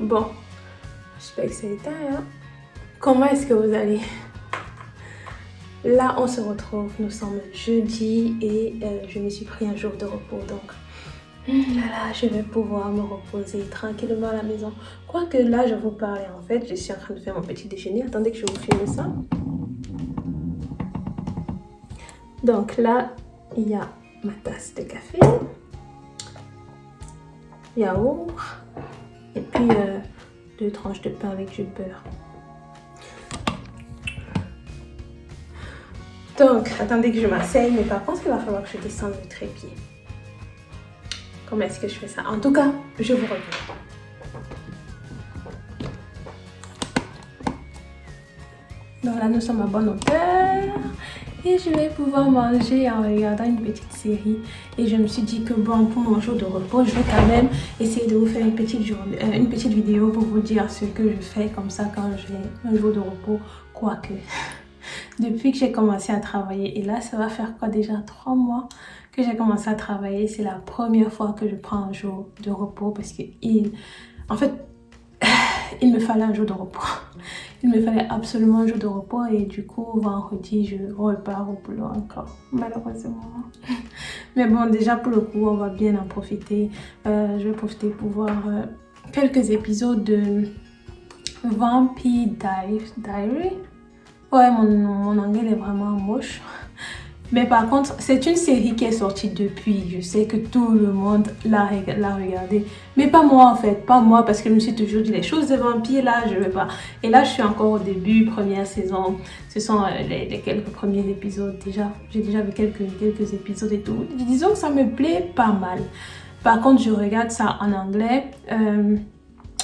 Bon, j'espère que c'est éteint, hein. Comment est-ce que vous allez? Là, on se retrouve, nous sommes jeudi et je me suis pris un jour de repos, donc là, je vais pouvoir me reposer tranquillement à la maison. Quoique là, je vous parlais en fait, je suis en train de faire mon petit déjeuner. Attendez que je vous filme ça. Donc là, il y a ma tasse de café, yaourt et puis 2 tranches de pain avec du beurre. Donc, attendez que je m'asseye, mais par contre, il va falloir que je descende le trépied. Comment est-ce que je fais ça? En tout cas, je vous reviens. Donc là, nous sommes à bonne hauteur et je vais pouvoir manger en regardant une petite série. Et je me suis dit que bon, pour mon jour de repos, je vais quand même essayer de vous faire une petite vidéo pour vous dire ce que je fais comme ça quand j'ai un jour de repos, quoique. Depuis que j'ai commencé à travailler, et là ça va faire quoi déjà 3 mois que j'ai commencé à travailler, c'est la première fois que je prends un jour de repos parce que en fait il me fallait un jour de repos. Il me fallait absolument un jour de repos et du coup vendredi je repars au boulot encore, malheureusement. Mais bon, déjà pour le coup on va bien en profiter. Je vais profiter pour voir quelques épisodes de Vampire Diary. Ouais, mon anglais est vraiment moche. Mais par contre, c'est une série qui est sortie depuis. Je sais que tout le monde l'a regardée. Mais pas moi en fait. Pas moi parce que je me suis toujours dit les choses de vampires là, je ne veux pas. Et là, je suis encore au début, première saison. Ce sont les quelques premiers épisodes déjà. J'ai déjà vu quelques épisodes et tout. Disons que ça me plaît pas mal. Par contre, je regarde ça en anglais.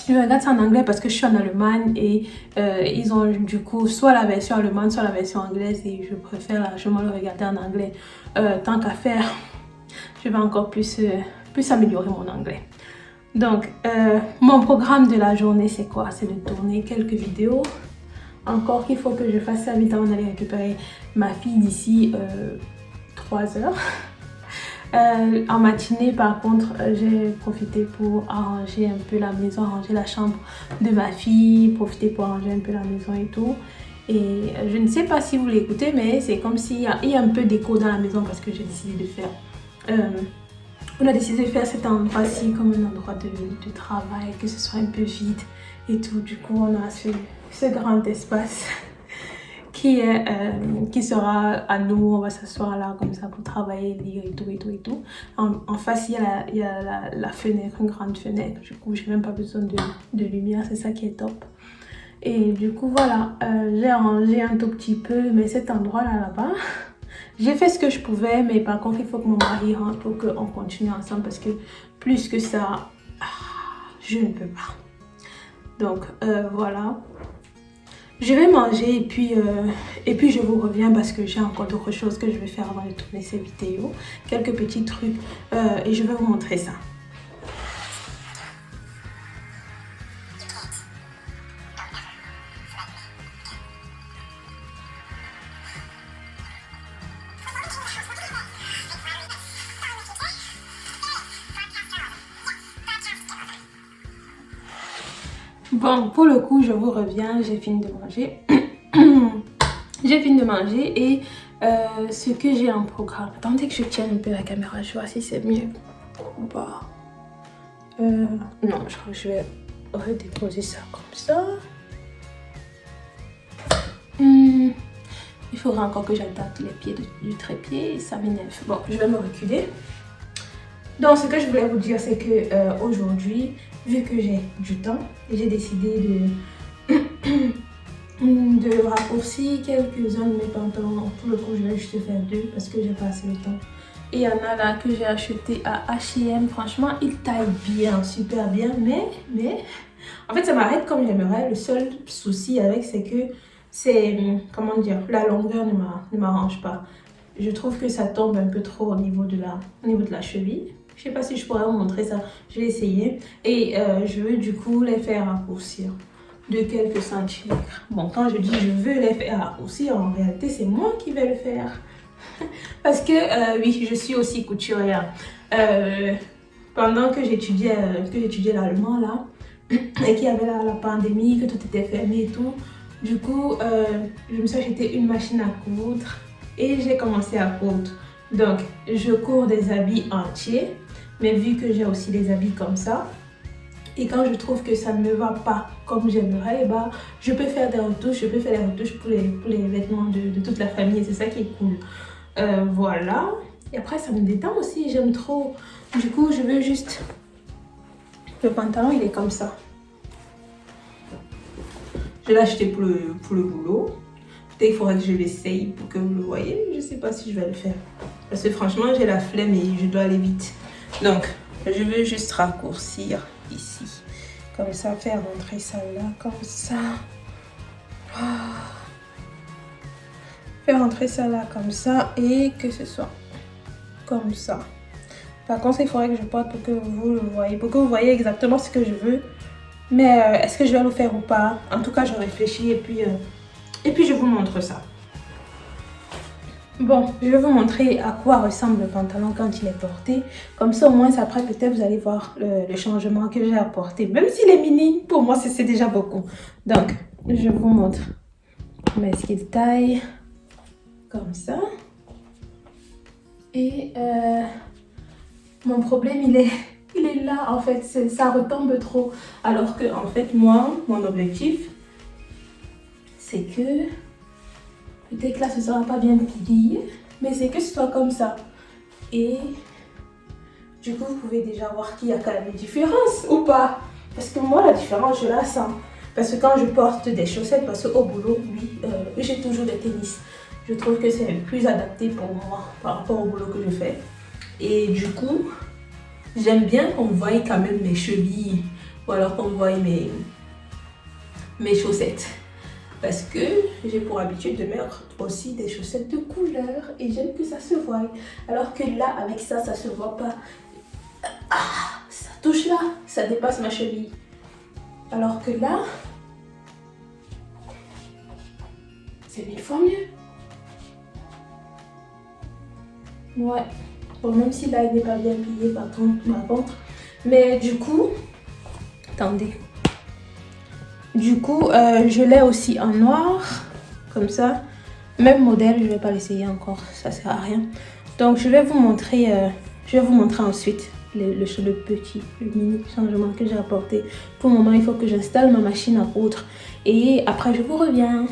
Je regarde ça en anglais parce que je suis en Allemagne et ils ont du coup soit la version allemande, soit la version anglaise et je préfère largement le regarder en anglais. Tant qu'à faire, je vais encore plus améliorer mon anglais. Donc, mon programme de la journée, c'est quoi? C'est de tourner quelques vidéos. Encore qu'il faut que je fasse ça vite avant d'aller récupérer ma fille d'ici 3 heures. En matinée, par contre, j'ai profité pour arranger un peu la maison, arranger la chambre de ma fille, profiter pour arranger un peu la maison et tout. Et je ne sais pas si vous l'écoutez, mais c'est comme s'il y a un peu d'écho dans la maison parce que j'ai décidé de faire... on a décidé de faire cet endroit-ci comme un endroit de travail, que ce soit un peu vide et tout. Du coup, on a ce grand espace qui sera à nous. On va s'asseoir là comme ça pour travailler, lire et tout. En face, il y a la fenêtre, une grande fenêtre. Du coup, j'ai même pas besoin de lumière, c'est ça qui est top. Et du coup, voilà, j'ai rangé un tout petit peu, mais cet endroit-là, j'ai fait ce que je pouvais, mais par contre, il faut que mon mari rentre pour qu'on continue ensemble parce que plus que ça, je ne peux pas. Donc, voilà. Je vais manger et puis je vous reviens parce que j'ai encore d'autres choses que je vais faire avant de tourner ces vidéos. Quelques petits trucs et je vais vous montrer ça. Bon, pour le coup, je vous reviens, j'ai fini de manger. J'ai fini de manger et ce que j'ai en programme. Attendez que je tienne un peu la caméra, je vois si c'est mieux. Bah, non, je crois que je vais redéposer ça comme ça. Il faudra encore que j'adapte les pieds du trépied et ça m'énerve. Bon, je vais me reculer. Donc, ce que je voulais vous dire, c'est que aujourd'hui, vu que j'ai du temps, j'ai décidé de raccourcir quelques-uns de mes pantalons. Pour le coup, je vais juste faire 2 parce que j'ai pas assez de temps. Et il y en a là que j'ai acheté à H&M. Franchement, ils taillent bien, super bien. Mais en fait, ça m'arrête comme j'aimerais. Le seul souci avec, c'est que comment dire, la longueur ne m'arrange pas. Je trouve que ça tombe un peu trop au niveau de la cheville. Je sais pas si je pourrais vous montrer ça. Je vais essayer. Et je veux du coup les faire raccourcir de quelques centimètres. Bon, quand je dis je veux les faire raccourcir, en réalité, c'est moi qui vais le faire. Parce que, oui, je suis aussi couturière. Pendant que j'étudiais l'allemand, là, et qu'il y avait la pandémie, que tout était fermé et tout. Du coup, je me suis acheté une machine à coudre et j'ai commencé à coudre. Donc, je cours des habits entiers, mais vu que j'ai aussi des habits comme ça, et quand je trouve que ça ne me va pas comme j'aimerais, bah, je peux faire des retouches, pour les vêtements de toute la famille et c'est ça qui est cool. Voilà. Et après, ça me détend aussi, j'aime trop. Du coup, je veux juste... Le pantalon, il est comme ça. Je l'ai acheté pour le boulot. Peut-être qu'il faudrait que je l'essaye pour que vous le voyez. Je ne sais pas si je vais le faire. Parce que franchement, j'ai la flemme et je dois aller vite. Donc, je veux juste raccourcir ici. Comme ça, faire rentrer ça là, comme ça. Faire rentrer ça là, comme ça. Et que ce soit comme ça. Par contre, il faudrait que je porte pour que vous le voyez. Pour que vous voyez exactement ce que je veux. Mais est-ce que je vais le faire ou pas? En tout cas, je réfléchis et puis je vous montre ça. Bon, je vais vous montrer à quoi ressemble le pantalon quand il est porté. Comme ça, au moins, après, peut-être vous allez voir le changement que j'ai apporté. Même s'il est mini, pour moi, c'est déjà beaucoup. Donc, je vous montre mes skills taille. Comme ça. Et mon problème, il est là, en fait. Ça retombe trop. Alors que, en fait, moi, mon objectif, c'est que... Peut-être que là, ce ne sera pas bien plié, mais c'est que ce soit comme ça. Et du coup, vous pouvez déjà voir qu'il y a quand même une différence ou pas. Parce que moi, la différence, je la sens. Parce que quand je porte des chaussettes, parce qu'au boulot, oui, j'ai toujours des tennis. Je trouve que c'est plus adapté pour moi par rapport au boulot que je fais. Et du coup, j'aime bien qu'on voie quand même mes chevilles ou alors qu'on voie mes chaussettes. Parce que j'ai pour habitude de mettre aussi des chaussettes de couleur et j'aime que ça se voie. Alors que là, avec ça, ça se voit pas. Ah, ça touche là, ça dépasse ma cheville. Alors que là, c'est 1000 fois mieux. Ouais. Bon, même si là, il n'est pas bien plié par contre. Mais du coup, attendez. Du coup, je l'ai aussi en noir, comme ça. Même modèle, je ne vais pas l'essayer encore, ça sert à rien. Donc, je vais vous montrer ensuite le mini changement que j'ai apporté. Pour le moment, il faut que j'installe ma machine à coudre. Et après, je vous reviens.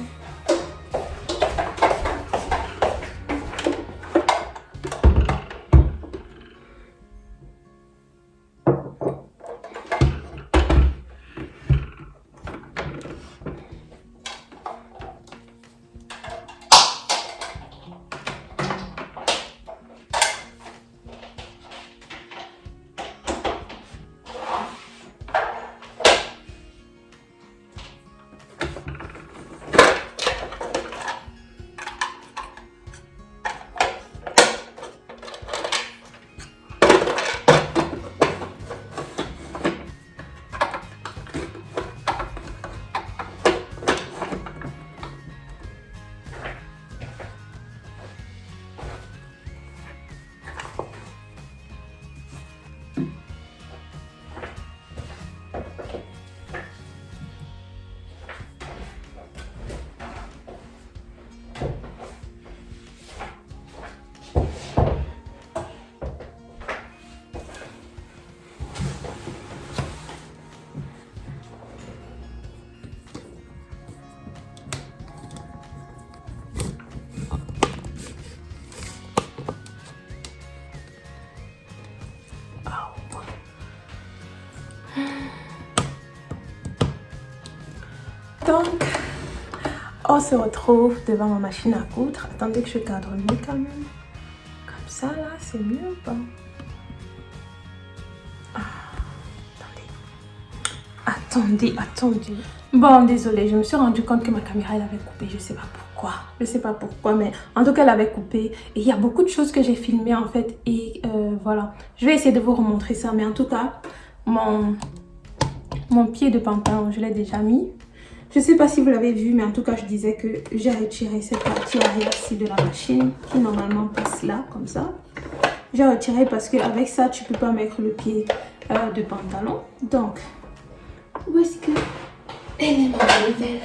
Donc, on se retrouve devant ma machine à coudre. Attendez que je cadre mieux quand même. Comme ça, là, c'est mieux ou pas? Attendez. Bon, désolée, je me suis rendu compte que ma caméra, elle avait coupé. Je sais pas pourquoi, mais en tout cas, elle avait coupé. Et il y a beaucoup de choses que j'ai filmées, en fait. Et voilà. Je vais essayer de vous remontrer ça. Mais en tout cas, mon pied de pantalon, je l'ai déjà mis. Je ne sais pas si vous l'avez vu, mais en tout cas, je disais que j'ai retiré cette partie arrière-ci de la machine qui normalement passe là, comme ça. J'ai retiré parce qu'avec ça, tu ne peux pas mettre le pied de pantalon. Donc, vous est-ce que elle est ma nouvelle?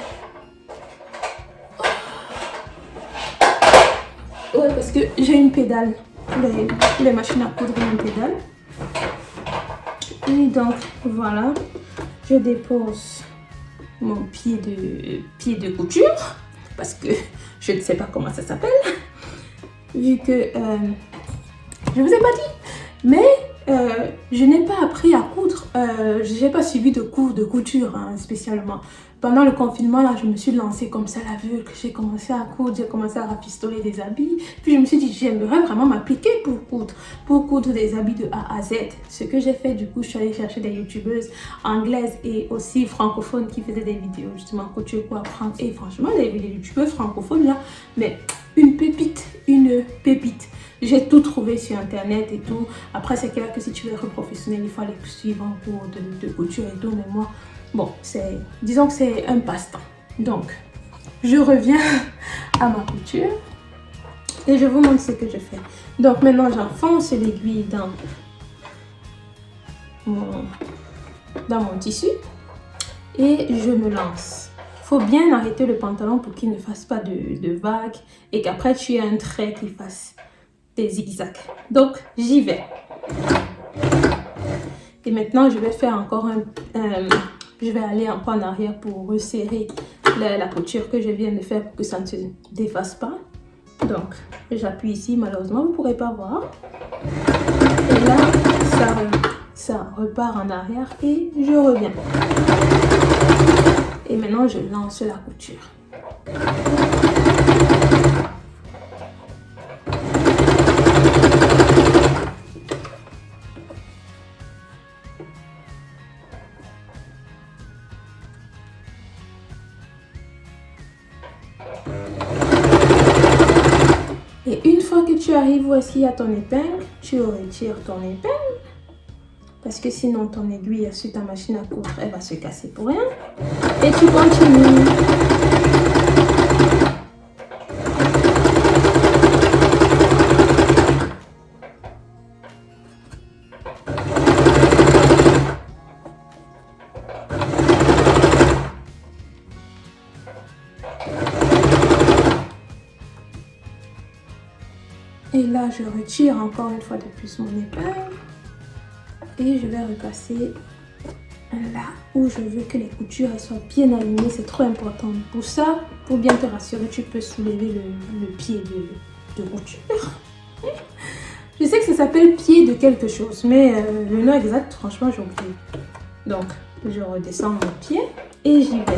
Ouais, parce que j'ai une pédale. Les machines à coudre ont une pédale. Et donc, voilà. Je dépose mon pied de couture. Parce que je ne sais pas comment ça s'appelle. Vu que je vous ai pas dit. Mais je n'ai pas appris à coudre. Je n'ai pas suivi de cours de couture hein, spécialement. Pendant le confinement, là, je me suis lancée comme ça à l'aveugle. J'ai commencé à coudre, j'ai commencé à rafistoler des habits. Puis je me suis dit, j'aimerais vraiment m'appliquer pour coudre des habits de A à Z. Ce que j'ai fait, du coup, je suis allée chercher des youtubeuses anglaises et aussi francophones qui faisaient des vidéos justement couture pour apprendre. Et franchement, les youtubeuses francophones là, mais une pépite, une pépite. J'ai tout trouvé sur internet et tout. Après, c'est clair que si tu veux être professionnel, il faut aller suivre un cours de couture et tout. Mais moi, bon, disons que c'est un passe-temps. Donc, je reviens à ma couture et je vous montre ce que je fais. Donc, maintenant, j'enfonce l'aiguille dans mon tissu et je me lance. Il faut bien arrêter le pantalon pour qu'il ne fasse pas de vagues et qu'après, tu aies un trait qui fasse des zigzags. Donc, j'y vais. Et maintenant, je vais faire encore je vais aller un peu en arrière pour resserrer la couture que je viens de faire pour que ça ne se défasse pas. Donc, j'appuie ici. Malheureusement, vous ne pourrez pas voir. Et là, ça repart en arrière et je reviens. Et maintenant, je lance la couture. Et une fois que tu arrives voici à ton épingle, tu retires ton épingle. Parce que sinon ton aiguille sur ta machine à coudre, elle va se casser pour rien. Et tu continues. Et là, je retire encore une fois de plus mon épingle. Et je vais repasser là où je veux que les coutures soient bien alignées. C'est trop important. Pour ça, pour bien te rassurer, tu peux soulever le pied de couture. Je sais que ça s'appelle pied de quelque chose, mais le nom exact, franchement, j'ai oublié. Donc, je redescends mon pied et j'y vais.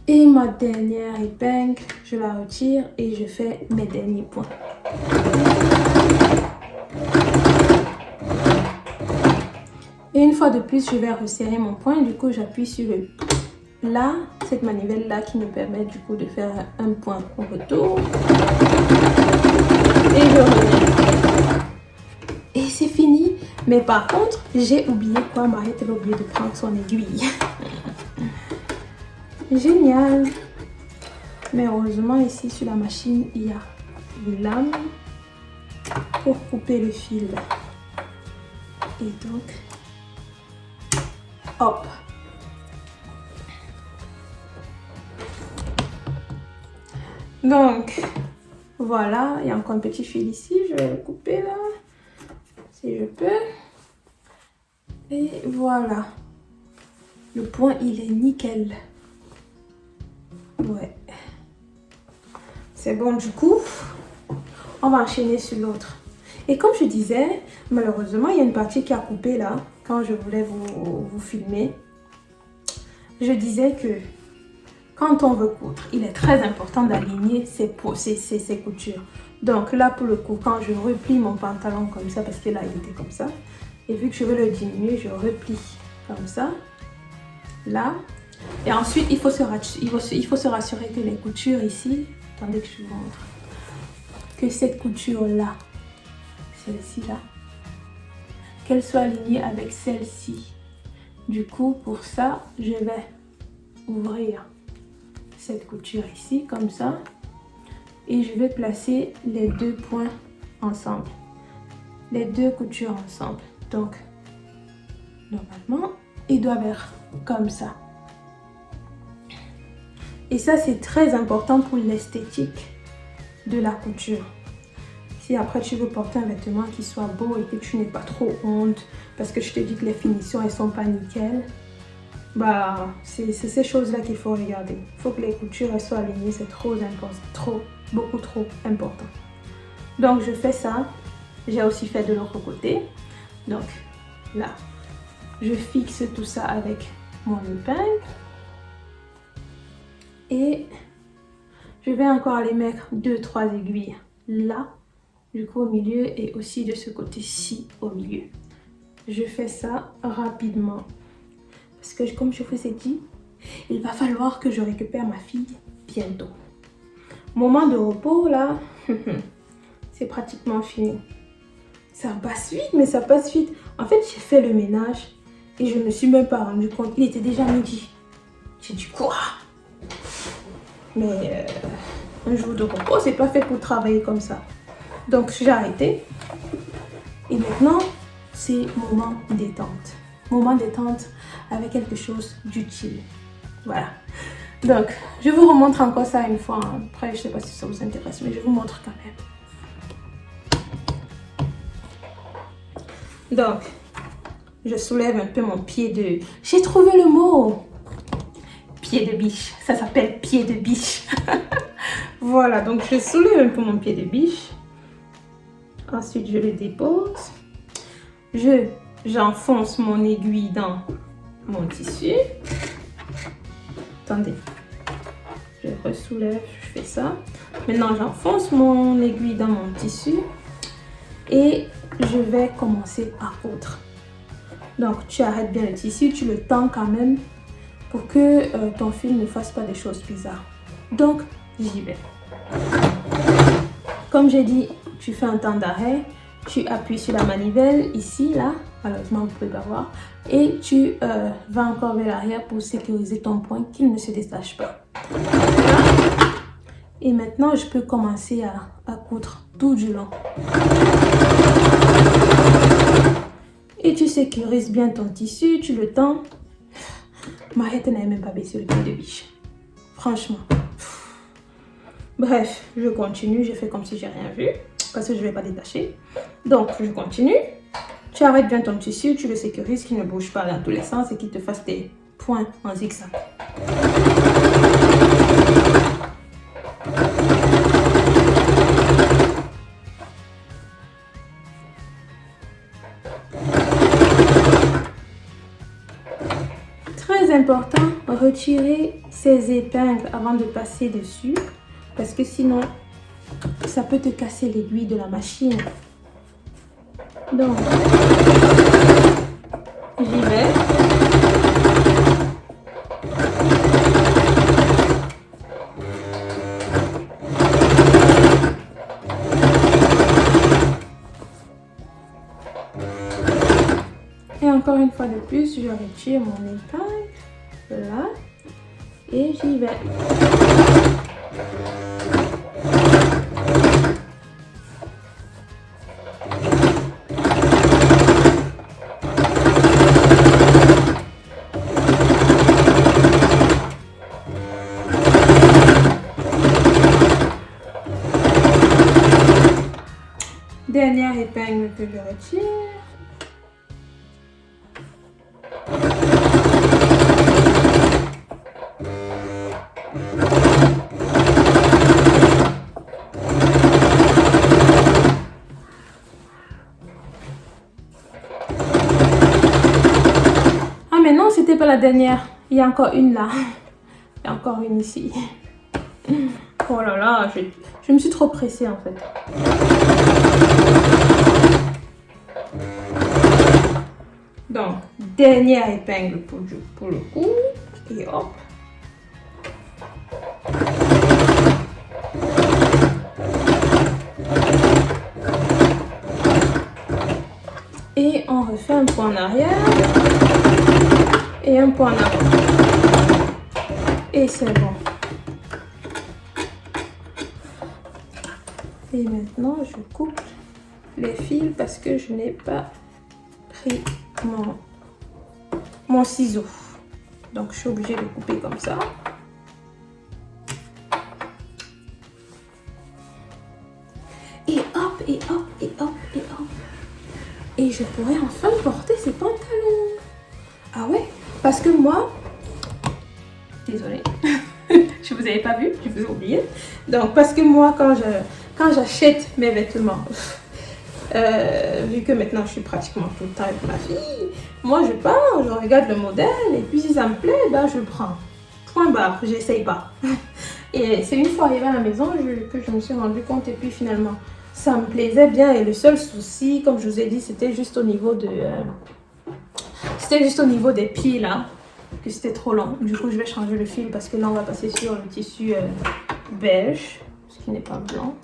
Et ma dernière épingle, je la retire et je fais mes derniers points. Et une fois de plus, je vais resserrer mon point. Du coup, j'appuie sur cette manivelle là qui me permet du coup de faire un point au retour. Et je reviens. Et c'est fini. Mais par contre, j'ai oublié quoi? Mariette avait oublié de prendre son aiguille. Génial. Mais heureusement, ici sur la machine, il y a une lame pour couper le fil. Et donc, hop. Donc, voilà. Il y a encore un petit fil ici. Je vais le couper là, si je peux. Et voilà. Le point, il est nickel. Ouais. C'est bon du coup. on va enchaîner sur l'autre. Et comme je disais, malheureusement, il y a une partie qui a coupé là, quand je voulais vous filmer. Je disais que quand on veut coudre, il est très important d'aligner ses coutures. Donc là, pour le coup, quand je replie mon pantalon comme ça, parce que là, il était comme ça, et vu que je veux le diminuer, je replie comme ça, là. Et ensuite, il faut se rassurer que les coutures ici, attendez que je vous montre, que cette couture-là, celle-ci là, qu'elle soit alignée avec celle-ci. Du coup, pour ça, je vais ouvrir cette couture ici, comme ça, et je vais placer les deux points ensemble, les deux coutures ensemble. Donc, normalement, ils doivent être comme ça. Et ça, c'est très important pour l'esthétique de la couture. Si après tu veux porter un vêtement qui soit beau et que tu n'aies pas trop honte, parce que je te dis que les finitions, elles sont pas nickel, bah, c'est ces choses-là qu'il faut regarder. Il faut que les coutures elles soient alignées, c'est trop important, beaucoup trop important. Donc, je fais ça. J'ai aussi fait de l'autre côté. Donc, là, je fixe tout ça avec mon épingle. Et je vais encore aller mettre 2-3 aiguilles là, du coup au milieu, et aussi de ce côté-ci au milieu. Je fais ça rapidement parce que comme je vous ai dit, il va falloir que je récupère ma fille bientôt. Moment de repos là, c'est pratiquement fini. Ça passe vite, mais ça passe vite. En fait, j'ai fait le ménage et je me suis même pas rendu compte. Il était déjà midi. J'ai dit quoi? Mais un jour de repos, c'est pas fait pour travailler comme ça. Donc j'ai arrêté. Et maintenant, c'est moment détente. Moment détente avec quelque chose d'utile. Voilà. Donc, je vous remontre encore ça une fois. Après, je sais pas si ça vous intéresse, mais je vous montre quand même. Donc, je soulève un peu mon pied de... J'ai trouvé le mot! Pied de biche. Ça s'appelle pied de biche. Voilà, donc je soulève un peu mon pied de biche. Ensuite, je le dépose. J'enfonce mon aiguille dans mon tissu. Attendez. Je ressoulève, je fais ça. Maintenant, j'enfonce mon aiguille dans mon tissu. Et je vais commencer à coudre. Donc, tu arrêtes bien le tissu, tu le tends quand même pour que ton fil ne fasse pas des choses bizarres. Donc, j'y vais. Comme j'ai dit, tu fais un temps d'arrêt, tu appuies sur la manivelle ici, là, malheureusement vous ne pouvez pas voir, et tu vas encore vers l'arrière pour sécuriser ton point, qu'il ne se détache pas. Et maintenant, je peux commencer à coudre tout du long. Et tu sécurises bien ton tissu, tu le tends. Ma tête n'avait même pas baissé le pied de biche. Franchement. Bref, je continue, je fais comme si j'ai rien vu, parce que je ne vais pas détacher. Donc, je continue. Tu arrêtes bien ton tissu, tu le sécurises, qu'il ne bouge pas dans tous les sens et qu'il te fasse des points en zigzag. Très important, retirer ces épingles avant de passer dessus, parce que sinon, ça peut te casser l'aiguille de la machine. Donc, j'y vais. Et encore une fois de plus, je retire mon épingle, là, et j'y vais. Dernière épingle que je retire. la dernière. Il y a encore une là. Il y a encore une ici. Oh là là, je me suis trop pressée en fait. Donc, dernière épingle pour le coup. Et hop. Et on refait un point en arrière. Et un point en avant. Et c'est bon. Et maintenant, je coupe les fils parce que je n'ai pas pris mon ciseau. Donc, je suis obligée de couper comme ça. Et hop, et hop, et hop, et hop. Et je pourrais enfin porter ces pantalons. Ah ouais, parce que moi... Désolée, je vous avais pas vu, je vous ai oublié. Donc, parce que moi, quand j'achète mes vêtements... vu que maintenant je suis pratiquement tout le temps avec ma fille, moi je pars, je regarde le modèle et puis si ça me plaît, ben je le prends. Point barre, j'essaye pas. Et c'est une fois arrivée à la maison que je me suis rendu compte et puis finalement ça me plaisait bien et le seul souci, comme je vous ai dit, c'était juste au niveau des pieds là, que c'était trop long. Du coup je vais changer le fil parce que là on va passer sur le tissu beige, ce qui n'est pas blanc.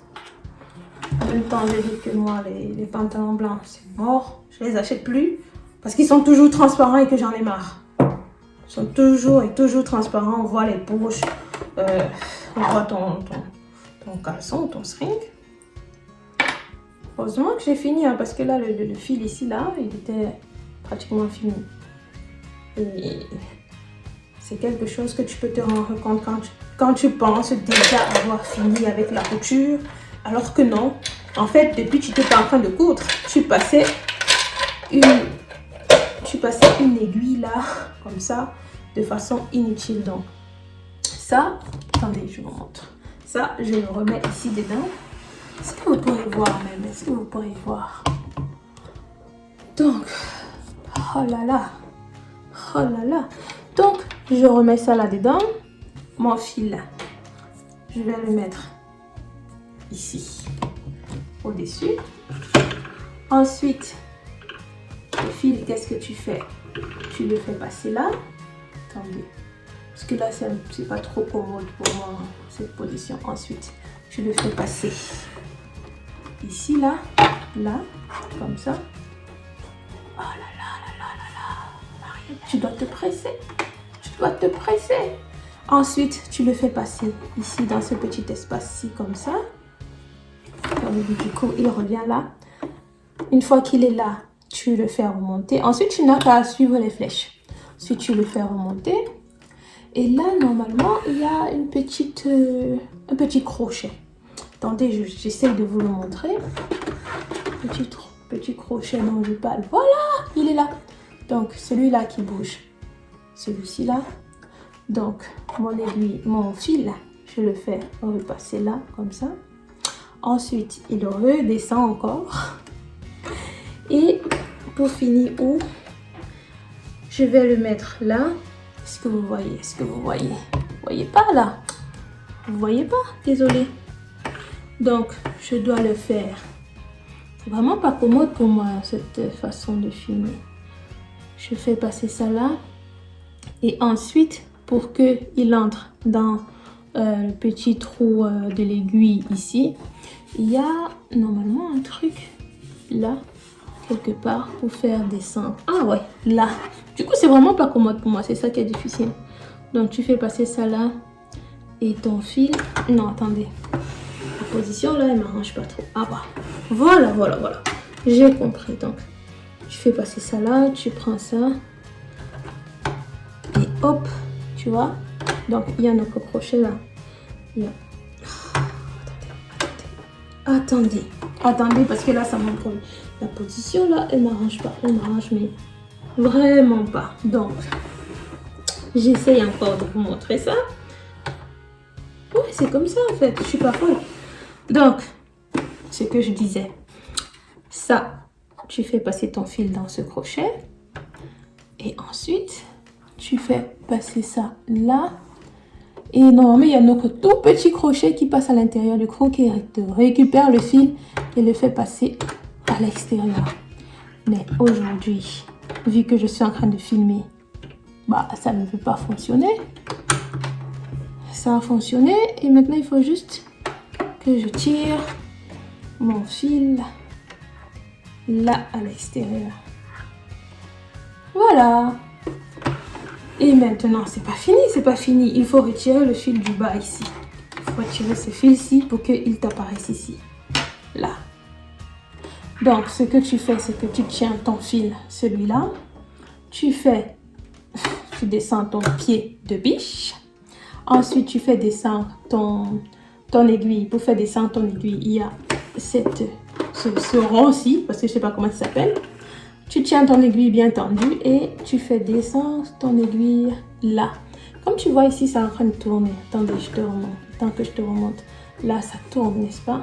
En même temps, j'ai dit que moi, les pantalons blancs, c'est mort. Je les achète plus parce qu'ils sont toujours transparents et que j'en ai marre. Ils sont toujours transparents. On voit les poches, on voit ton caleçon, ton string. Heureusement que j'ai fini hein, parce que là, le fil ici, là, il était pratiquement fini. Et c'est quelque chose que tu peux te rendre compte quand tu penses déjà avoir fini avec la couture. Alors que non, en fait, depuis que tu n'étais pas en train de coudre, tu passais une aiguille là, comme ça, de façon inutile. Donc, ça, attendez, je vous montre. Ça, je le remets ici dedans. Est-ce que vous pourrez voir même? Est-ce que vous pourrez voir? Donc, oh là là, oh là là. Donc, je remets ça là-dedans. Mon fil, je vais le mettre ici, au-dessus. Ensuite, le fil, qu'est-ce que tu fais? Tu le fais passer là. Attendez, parce que là, c'est pas trop commode pour moi, cette position. Ensuite, tu le fais passer ici, là, comme ça. Oh là là là là là là. Marie, tu dois te presser. Tu dois te presser. Ensuite, tu le fais passer ici, dans ce petit espace-ci, comme ça. Du coup, il revient là. Une fois qu'il est là, tu le fais remonter. Ensuite, tu n'as qu'à suivre les flèches. Ensuite, tu le fais remonter. Et là, normalement, il y a un petit crochet. Attendez, j'essaie de vous le montrer. Petit crochet dont je parle. Voilà, il est là. Donc, celui-là qui bouge. Celui-ci là. Donc, mon fil, je le fais repasser là, comme ça. Ensuite, il redescend encore. Et pour finir, je vais le mettre là. Est-ce que vous voyez? Est-ce que vous voyez? Vous voyez pas là? Vous voyez pas? Désolée. Donc, je dois le faire. C'est vraiment pas commode pour moi, cette façon de filmer. Je fais passer ça là. Et ensuite, pour qu'il entre dans le petit trou de l'aiguille ici, il y a normalement un truc là, quelque part, pour faire descendre. Ah ouais, là. Du coup, c'est vraiment pas commode pour moi, c'est ça qui est difficile. Donc, tu fais passer ça là et ton fil... Non, attendez. La position là, elle m'arrange pas trop. Ah bah, voilà. J'ai compris. Donc, tu fais passer ça là, tu prends ça et hop, tu vois. Donc, il y a notre crochet là. Il y a... Attendez, parce que là, ça montre la position là, elle m'arrange pas. Elle m'arrange, mais vraiment pas. Donc, j'essaye encore de vous montrer ça. Ouais, c'est comme ça en fait. Je suis pas folle. Donc, ce que je disais, ça, tu fais passer ton fil dans ce crochet. Et ensuite, tu fais passer ça là. Et normalement, il y a notre tout petit crochet qui passe à l'intérieur du croquet recto. Récupère le fil et le fait passer à l'extérieur. Mais aujourd'hui, vu que je suis en train de filmer, bah ça ne veut pas fonctionner. Ça a fonctionné et maintenant il faut juste que je tire mon fil là à l'extérieur. Voilà. Et maintenant, c'est pas fini, c'est pas fini. Il faut retirer le fil du bas ici. Il faut retirer ce fil-ci pour qu'il t'apparaisse ici. Là. Donc, ce que tu fais, c'est que tu tiens ton fil, celui-là. Tu descends ton pied de biche. Ensuite, tu fais descendre ton aiguille. Pour faire descendre ton aiguille, il y a ce rond-ci, parce que je sais pas comment ça s'appelle. Tu tiens ton aiguille bien tendue et tu fais descendre ton aiguille là. Comme tu vois ici, c'est en train de tourner. Attendez, je te remonte. Tant que je te remonte. Là, ça tourne, n'est-ce pas?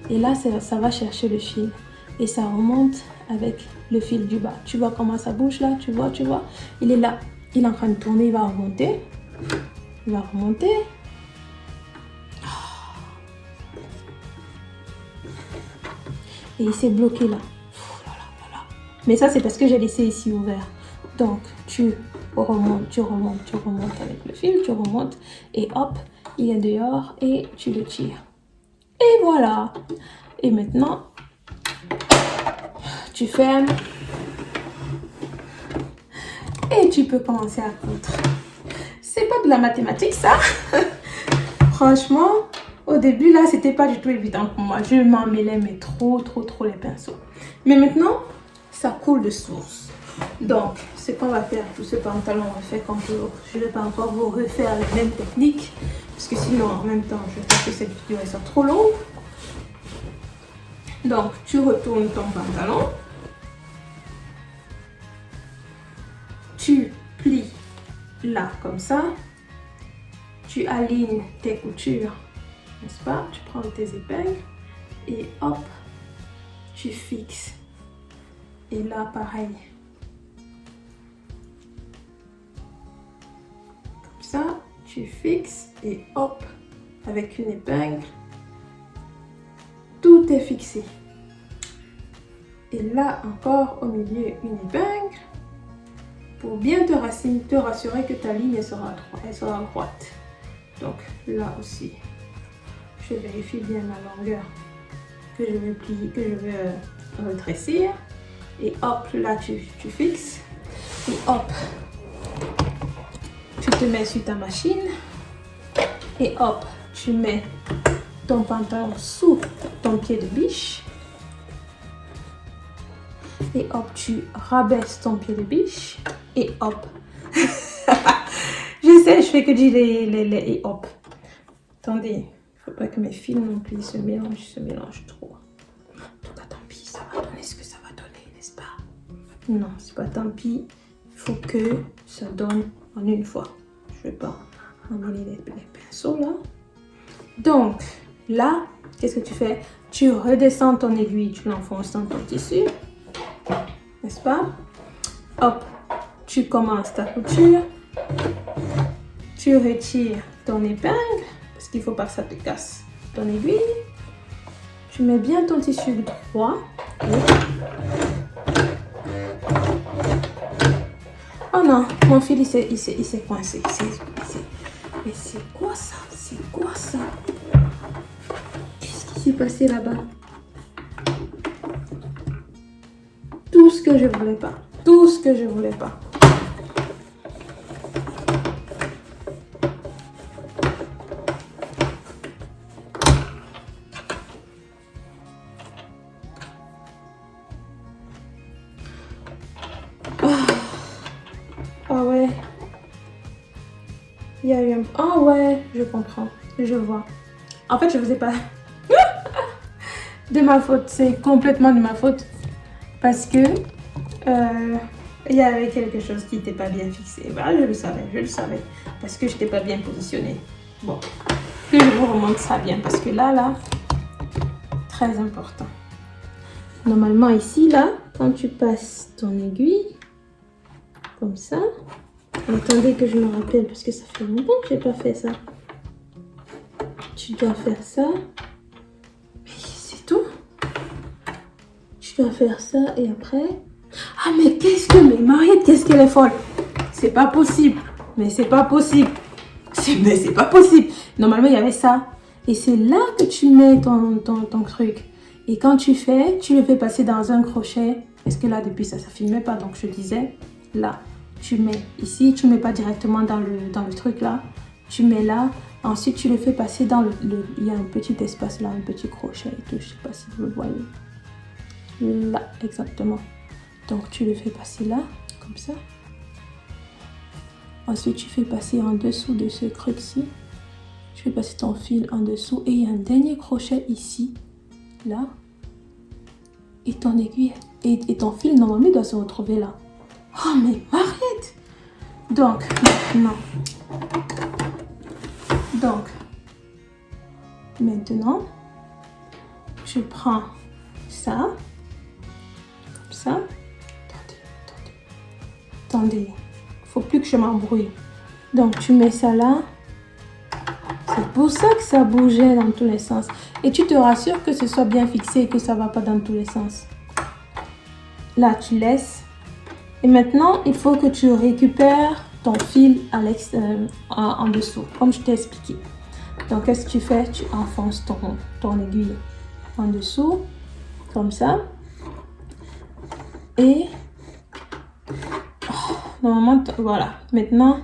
Et là, ça va chercher le fil. Et ça remonte avec le fil du bas. Tu vois comment ça bouge là? Tu vois? Il est là. Il est en train de tourner. Il va remonter. Il va remonter. Et il s'est bloqué là. Mais ça, c'est parce que j'ai laissé ici ouvert. Donc, tu remontes avec le fil, tu remontes et hop, il est dehors et tu le tires. Et voilà. Et maintenant, tu fermes et tu peux commencer à coudre. C'est pas de la mathématique, ça. Franchement, au début, là, c'était pas du tout évident pour moi. Je m'en mêlais, mais trop les pinceaux. Mais maintenant, ça coule de source. Donc, ce qu'on va faire pour ce pantalon, on va faire comme toujours. Je ne vais pas encore vous refaire la même technique, parce que sinon, en même temps, je pense que cette vidéo est trop longue. Donc, tu retournes ton pantalon. Tu plies là, comme ça. Tu alignes tes coutures, n'est-ce pas? Tu prends tes épingles et hop, tu fixes. Et là, pareil. Comme ça, tu fixes et hop, avec une épingle, tout est fixé. Et là, encore au milieu, une épingle pour bien te rassurer que ta ligne elle sera droite. Donc là aussi, je vérifie bien la longueur que je vais plier, que je vais retrécir. Et hop, là tu fixes. Et hop, tu te mets sur ta machine. Et hop, tu mets ton pantalon sous ton pied de biche. Et hop, tu rabaisses ton pied de biche. Et hop. Je sais, je fais que dire les et hop. Attendez, il ne faut pas que mes fils non plus se mélangent trop. Donc, tant pis, ça va donner ce que ça va donner, n'est-ce pas? Non, c'est pas tant pis. Il faut que ça donne en une fois. Je ne vais pas emmêler les pinceaux là. Donc, là, qu'est-ce que tu fais? Tu redescends ton aiguille, tu l'enfonces dans ton tissu. N'est-ce pas? Hop, tu commences ta couture. Tu retires ton épingle, parce qu'il ne faut pas que ça te casse ton aiguille. Tu mets bien ton tissu droit. Oh non, mon fil il s'est coincé. Mais c'est quoi ça? C'est quoi ça? Qu'est-ce qui s'est passé là-bas? Tout ce que je voulais pas. Tout ce que je voulais pas. Ah ouais. Il y a eu un... Ah ouais, je comprends. Je vois. En fait, je vous ai pas... de ma faute. C'est complètement de ma faute. Parce que... il y avait quelque chose qui n'était pas bien fixé. Voilà, je le savais. Parce que je n'étais pas bien positionnée. Bon. Que je vous remonte ça bien. Parce que là... Très important. Normalement, ici, là, quand tu passes ton aiguille... Comme ça. Attendez que je me rappelle parce que ça fait longtemps que j'ai pas fait ça. Tu dois faire ça. Mais c'est tout. Tu dois faire ça et après... Ah mais mais Mariette, qu'est-ce qu'elle est folle. C'est pas possible. Mais c'est pas possible. Mais c'est pas possible. Normalement, il y avait ça. Et c'est là que tu mets ton truc. Et quand tu le fais passer dans un crochet. Est-ce que là, depuis ça filmait pas. Donc, je disais, là, tu mets ici. Tu mets pas directement dans le truc là. Tu mets là. Ensuite, tu le fais passer dans il y a un petit espace là, un petit crochet et tout. Je sais pas si vous le voyez. Là, exactement. Donc, tu le fais passer là, comme ça. Ensuite, tu fais passer en dessous de ce truc-ci. Tu fais passer ton fil en dessous. Et il y a un dernier crochet ici, là. Et ton aiguille, et ton fil, normalement, doit se retrouver là. Oh, mais arrête! Donc, maintenant, je prends ça, comme ça. Attendez, faut plus que je m'embrouille. Donc, tu mets ça là. C'est pour ça que ça bougeait dans tous les sens. Et tu te rassures que ce soit bien fixé et que ça va pas dans tous les sens. Là, tu laisses. Et maintenant, il faut que tu récupères ton fil en dessous, comme je t'ai expliqué. Donc, qu'est-ce que tu fais? Tu enfonces ton aiguille en dessous, comme ça. Et normalement, voilà. Maintenant,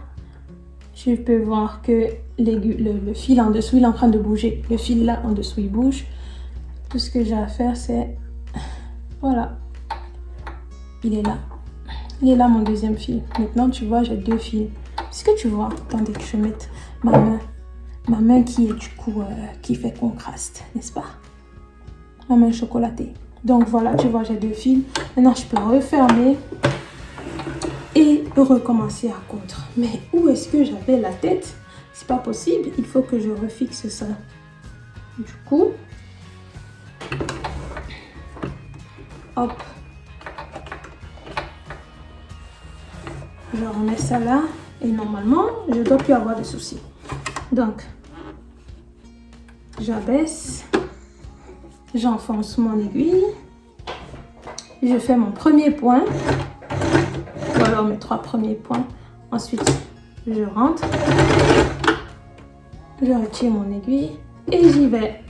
tu peux voir que le fil en dessous, il est en train de bouger. Le fil là en dessous, il bouge. Tout ce que j'ai à faire, c'est... Voilà. Il est là. Il est là, mon deuxième fil. Maintenant, tu vois, j'ai 2 fils. Est-ce que tu vois? Attendez que je mette ma main. Ma main qui est du coup, qui fait contraste, n'est-ce pas? Ma main chocolatée. Donc voilà, tu vois, j'ai 2 fils. Maintenant, je peux refermer et recommencer à coudre. Mais où est-ce que j'avais la tête? C'est pas possible. Il faut que je refixe ça. Du coup, hop. Je remets ça là. Et normalement, je ne dois plus avoir de soucis. Donc, j'abaisse. J'enfonce mon aiguille. Je fais mon premier point. Ou alors mes 3 premiers points. Ensuite, je rentre. Je retire mon aiguille. Et j'y vais.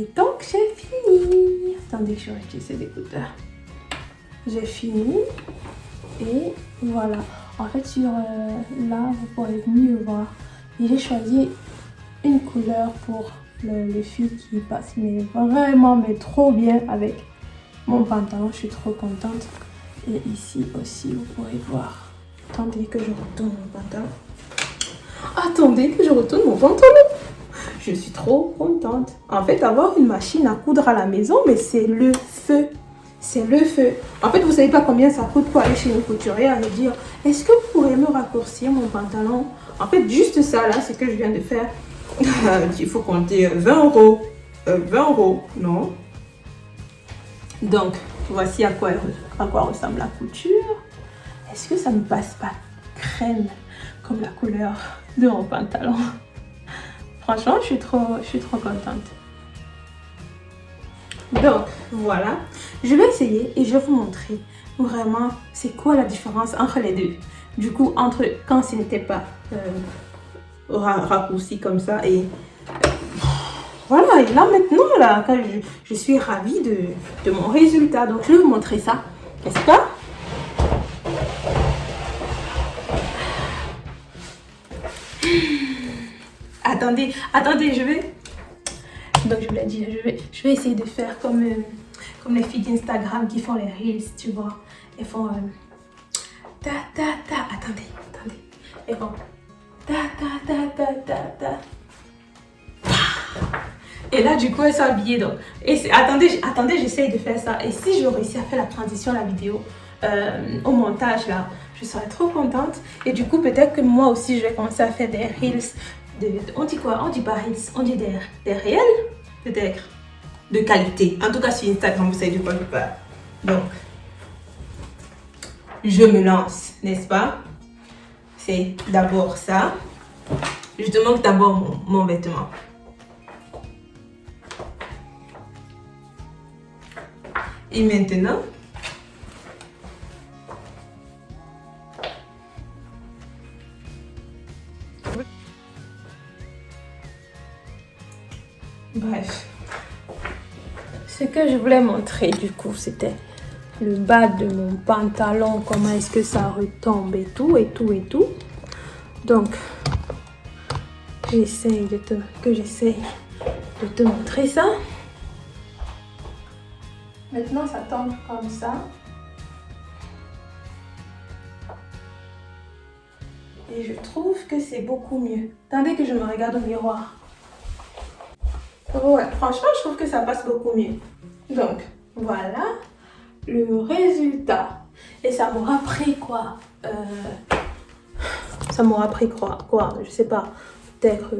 Et donc j'ai fini. Attendez que je retire ces écouteurs. J'ai fini. Et voilà. En fait sur là vous pourrez mieux voir. Et j'ai choisi une couleur pour le fil qui passe mais vraiment mais trop bien avec mon pantalon. Je suis trop contente. Et ici aussi vous pourrez voir. Attendez que je retourne mon pantalon. Attendez que je retourne mon pantalon. Je suis trop contente. En fait, avoir une machine à coudre à la maison, mais c'est le feu. C'est le feu. En fait, vous savez pas combien ça coûte pour aller chez une couturière et dire « Est-ce que vous pourrez me raccourcir mon pantalon ?» En fait, juste ça, là, c'est que je viens de faire. Il faut compter 20 euros. 20 euros, non? Donc, voici à quoi ressemble la couture. Est-ce que ça ne passe pas crème comme la couleur de mon pantalon? Franchement, je suis trop contente. Donc, voilà. Je vais essayer et je vais vous montrer vraiment c'est quoi la différence entre les deux. Du coup, entre quand ce n'était pas raccourci comme ça et voilà. Et là, maintenant, là, quand je suis ravie de mon résultat. Donc, je vais vous montrer ça. N'est-ce pas? Attendez, je vais... Donc, je vous l'ai dit, je vais essayer de faire comme les filles d'Instagram qui font les reels, tu vois. Elles font... ta, ta, ta. Attendez. Elles font... ta, ta, ta, ta, ta, ta. Et là, du coup, elles sont habillées. Donc, attendez, j'essaye de faire ça. Et si je réussis à faire la transition, la vidéo, au montage, là, je serais trop contente. Et du coup, peut-être que moi aussi, je vais commencer à faire des reels. On dit quoi? On dit pas reels, on dit des réels, peut-être. De qualité. En tout cas, sur Instagram, vous savez de quoi je parle. Donc, je me lance, n'est-ce pas? C'est d'abord ça. Je te montre d'abord mon vêtement. Et maintenant, bref, ce que je voulais montrer du coup, c'était le bas de mon pantalon, comment est-ce que ça retombe et tout, et tout, et tout. Donc, j'essaie de te montrer ça. Maintenant, ça tombe comme ça. Et je trouve que c'est beaucoup mieux. Attendez que je me regarde au miroir. Ouais, franchement, je trouve que ça passe beaucoup mieux. Donc, voilà le résultat. Et ça m'aura pris quoi? Ça m'aura pris quoi? Je sais pas, peut-être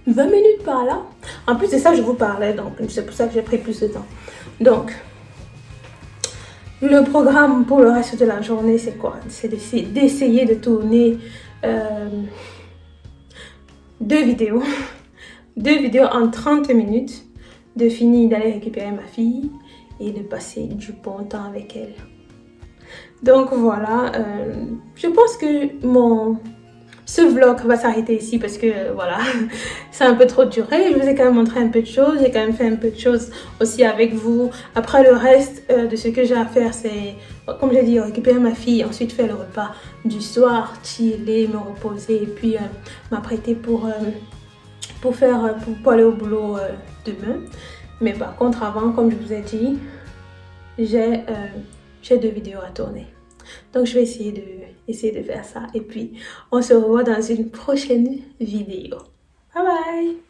20 minutes par là. En plus de ça, je vous parlais, donc c'est pour ça que j'ai pris plus de temps. Donc, le programme pour le reste de la journée, c'est quoi? C'est d'essayer de tourner 2 vidéos. 2 vidéos en 30 minutes, de finir d'aller récupérer ma fille et de passer du bon temps avec elle. Donc voilà, je pense que ce vlog va s'arrêter ici parce que voilà, c'est un peu trop duré. Je vous ai quand même montré un peu de choses, j'ai quand même fait un peu de choses aussi avec vous. Après le reste de ce que j'ai à faire, c'est, comme j'ai dit, récupérer ma fille, ensuite faire le repas du soir, chiller, me reposer et puis m'apprêter pour aller au boulot demain. Mais par contre, avant, comme je vous ai dit, j'ai 2 vidéos à tourner. Donc, je vais essayer de faire ça. Et puis, on se revoit dans une prochaine vidéo. Bye bye!